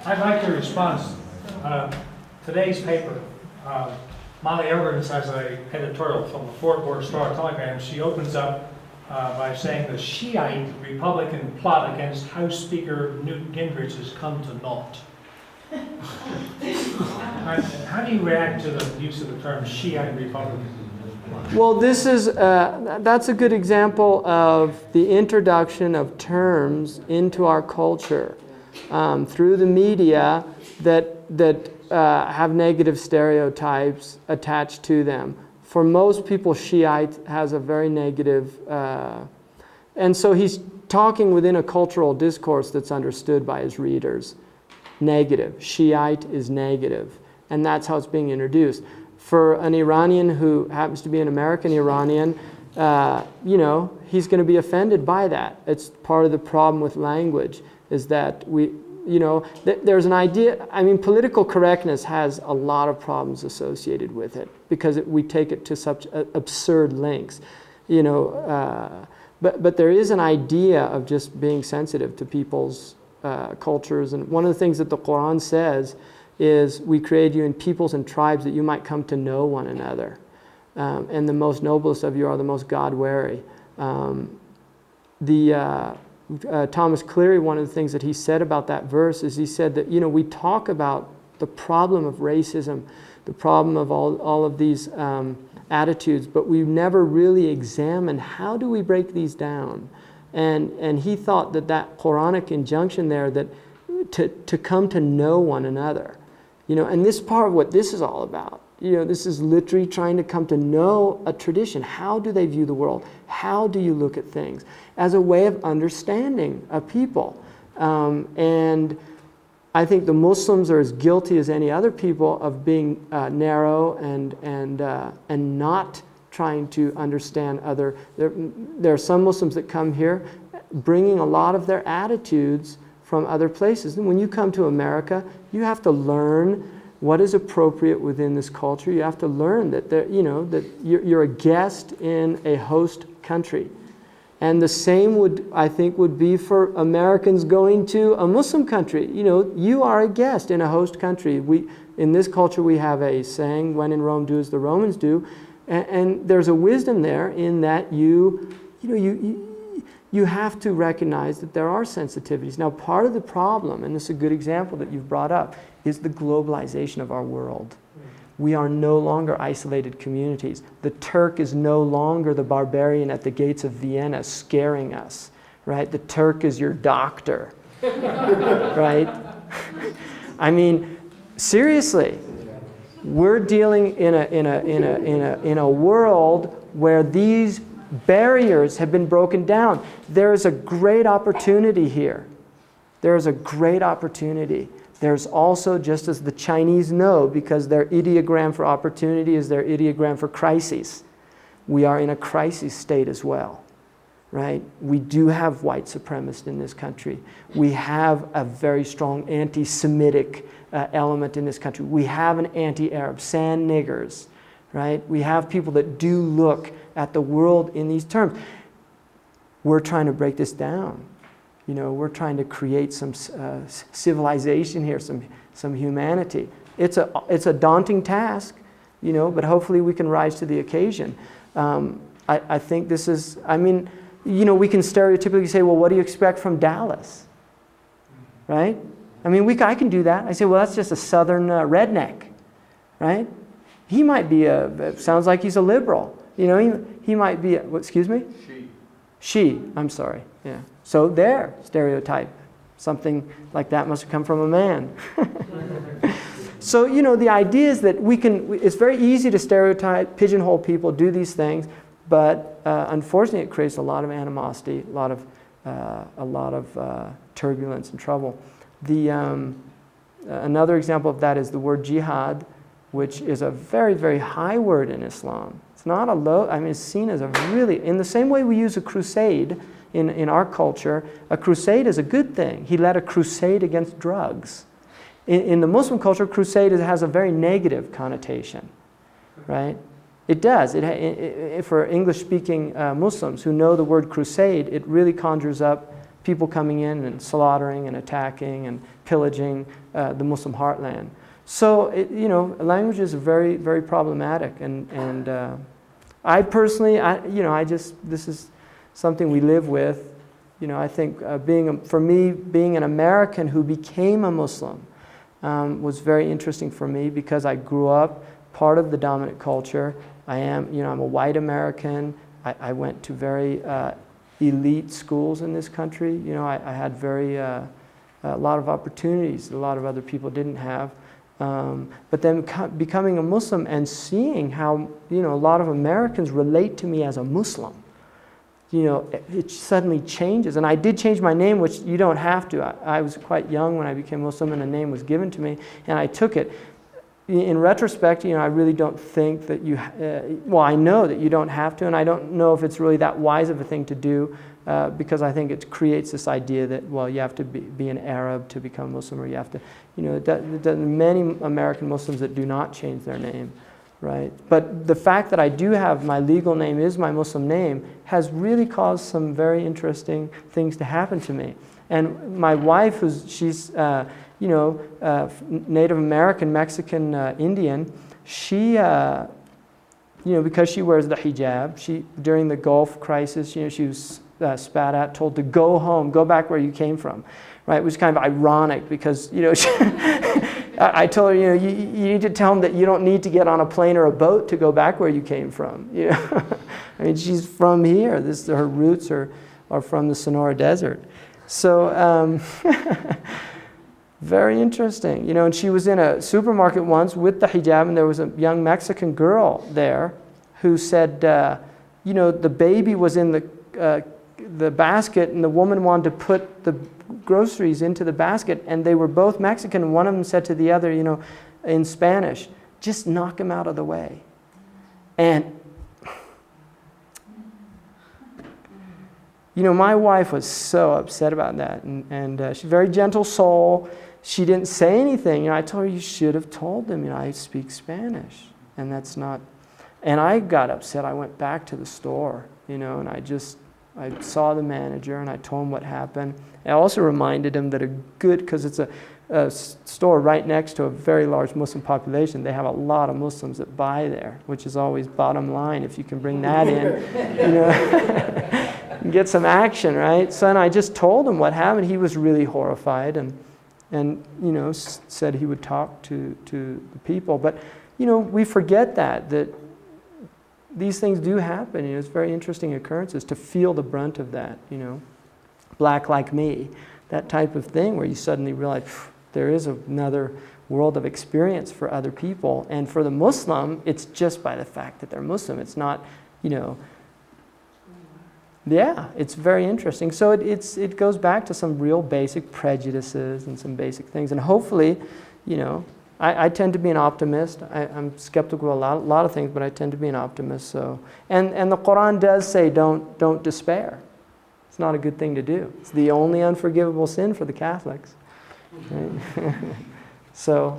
I'd like to respond. Today's paper, Molly Evans has an editorial from the Fort Worth Star-Telegram. She opens up by saying the Shiite Republican plot against House Speaker Newt Gingrich has come to naught. How do you react to the use of the term Shiite Republican? Well, this is that's a good example of the introduction of terms into our culture through the media that have negative stereotypes attached to them. For most people, Shiite has a very negative, and so he's talking within a cultural discourse that's understood by his readers. Negative. Shiite is negative, and that's how it's being introduced. For an Iranian who happens to be an American Iranian, he's going to be offended by that. It's part of the problem with language, is that there's an idea. I mean, political correctness has a lot of problems associated with it because we take it to such absurd lengths, But there is an idea of just being sensitive to people's cultures, and one of the things that the Quran says is, we created you in peoples and tribes that you might come to know one another. And the most noblest of you are the most God-wary. Thomas Cleary, one of the things that he said about that verse is he said that, we talk about the problem of racism, the problem of all of these attitudes, but we never really examine how do we break these down. And he thought that Quranic injunction there, that to come to know one another, and this part of what this is all about. This is literally trying to come to know a tradition. How do they view the world? How do you look at things? As a way of understanding a people. And I think the Muslims are as guilty as any other people of being narrow and not trying to understand other. There are some Muslims that come here bringing a lot of their attitudes from other places. And when you come to America, you have to learn what is appropriate within this culture. You have to learn that that you're a guest in a host country. And the same would be for Americans going to a Muslim country. You are a guest in a host country. In this culture we have a saying, when in Rome, do as the Romans do. And there's a wisdom there in that you have to recognize that there are sensitivities. Now, part of the problem, and this is a good example that you've brought up, is the globalization of our world. We are no longer isolated communities. The Turk is no longer the barbarian at the gates of Vienna scaring us, right? The Turk is your doctor, right? I mean, seriously, we're dealing in a world where these barriers have been broken down. There is a great opportunity here. There is a great opportunity. There's also, just as the Chinese know, because their ideogram for opportunity is their ideogram for crises, we are in a crisis state as well, right? We do have white supremacists in this country. We have a very strong anti-Semitic element in this country. We have an anti-Arab, sand niggers, right? We have people that do look at the world in these terms. We're trying to break this down. We're trying to create some civilization here, some humanity. It's a daunting task, but hopefully we can rise to the occasion. I think this is, we can stereotypically say, well, what do you expect from Dallas? Right? I can do that. I say, well, that's just a southern redneck, right? He might be sounds like he's a liberal. He might be, excuse me? She, I'm sorry, yeah. So there, stereotype. Something like that must have come from a man. So, the idea is that it's very easy to stereotype, pigeonhole people, do these things, but unfortunately it creates a lot of animosity, a lot of turbulence and trouble. Another example of that is the word jihad, which is a very, very high word in Islam. It's not a low, it's seen as a really, in the same way we use a crusade in our culture, a crusade is a good thing. He led a crusade against drugs. In the Muslim culture, crusade has a very negative connotation, right? It does. For English-speaking Muslims who know the word crusade, it really conjures up people coming in and slaughtering and attacking and pillaging the Muslim heartland. So, language is very, very problematic. And I personally, this is something we live with. I think for me, being an American who became a Muslim was very interesting for me because I grew up part of the dominant culture. I'm a white American. I went to very elite schools in this country. I had a lot of opportunities a lot of other people didn't have. But then becoming a Muslim and seeing how, a lot of Americans relate to me as a Muslim, it suddenly changes. And I did change my name, which you don't have to. I was quite young when I became Muslim and a name was given to me, and I took it. In retrospect, I really don't think that I know that you don't have to, and I don't know if it's really that wise of a thing to do, because I think it creates this idea that, you have to be an Arab to become Muslim, or you have to, many American Muslims that do not change their name, right? But the fact that I do have my legal name is my Muslim name has really caused some very interesting things to happen to me. And my wife, she's Native American, Mexican, Indian, she, because she wears the hijab, during the Gulf crisis, she was spat at, told to go home, go back where you came from, right? It was kind of ironic because, I told her, you need to tell them that you don't need to get on a plane or a boat to go back where you came from. I mean, she's from here. Her roots are from the Sonora Desert. So, very interesting. And she was in a supermarket once with the hijab, and there was a young Mexican girl there who said, the baby was in the basket, and the woman wanted to put the groceries into the basket, and they were both Mexican, and one of them said to the other, in Spanish, just knock him out of the way. And my wife was so upset about that, and she's a very gentle soul. She didn't say anything. I told her, you should have told them, I speak Spanish, and that's not. And I got upset. I went back to the store, and I saw the manager, and I told him what happened. I also reminded him that because it's a store right next to a very large Muslim population, they have a lot of Muslims that buy there, which is always bottom line if you can bring that in, and get some action, right? So and I just told him what happened. He was really horrified and said he would talk to the people. But, we forget that these things do happen. It's very interesting occurrences to feel the brunt of that, Black like me, that type of thing where you suddenly realize there is another world of experience for other people. And for the Muslim, it's just by the fact that they're Muslim. It's not, yeah, it's very interesting. So it goes back to some real basic prejudices and some basic things. And hopefully, I tend to be an optimist. I'm skeptical of a lot of things, but I tend to be an optimist. So, and the Quran does say don't despair. It's not a good thing to do. It's the only unforgivable sin for the Catholics. Right? So